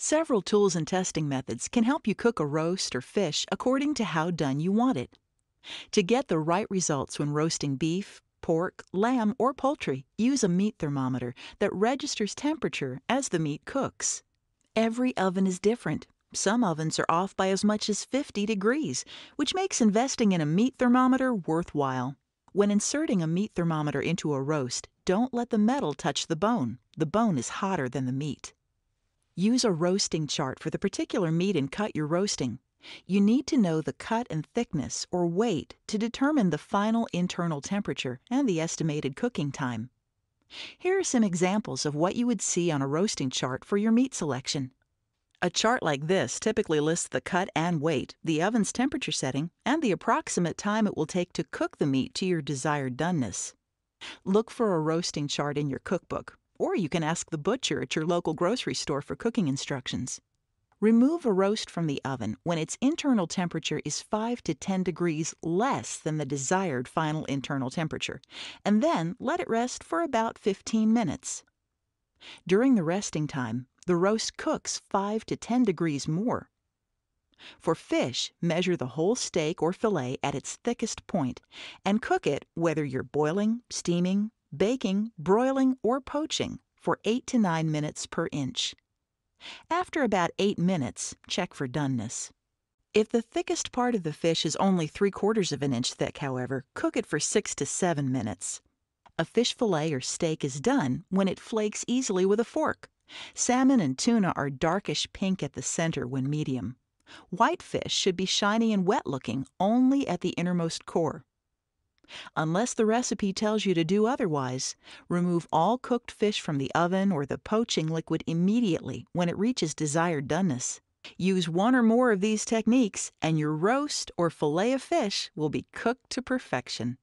Several tools and testing methods can help you cook a roast or fish according to how done you want it. To get the right results when roasting beef, pork, lamb, or poultry, use a meat thermometer that registers temperature as the meat cooks. Every oven is different. Some ovens are off by as much as 50 degrees, which makes investing in a meat thermometer worthwhile. When inserting a meat thermometer into a roast, don't let the metal touch the bone. The bone is hotter than the meat. Use a roasting chart for the particular meat and cut you're roasting. You need to know the cut and thickness or weight to determine the final internal temperature and the estimated cooking time. Here are some examples of what you would see on a roasting chart for your meat selection. A chart like this typically lists the cut and weight, the oven's temperature setting, and the approximate time it will take to cook the meat to your desired doneness. Look for a roasting chart in your cookbook, or you can ask the butcher at your local grocery store for cooking instructions. Remove a roast from the oven when its internal temperature is 5 to 10 degrees less than the desired final internal temperature, and then let it rest for about 15 minutes. During the resting time, the roast cooks 5 to 10 degrees more. For fish, measure the whole steak or fillet at its thickest point and cook it whether you're boiling, steaming, baking, broiling, or poaching for 8 to 9 minutes per inch. After about 8 minutes, check for doneness. If the thickest part of the fish is only 3/4 of an inch thick, however, cook it for 6 to 7 minutes. A fish fillet or steak is done when it flakes easily with a fork. Salmon and tuna are darkish pink at the center when medium. White fish should be shiny and wet-looking only at the innermost core. Unless the recipe tells you to do otherwise, remove all cooked fish from the oven or the poaching liquid immediately when it reaches desired doneness. Use one or more of these techniques, and your roast or fillet of fish will be cooked to perfection.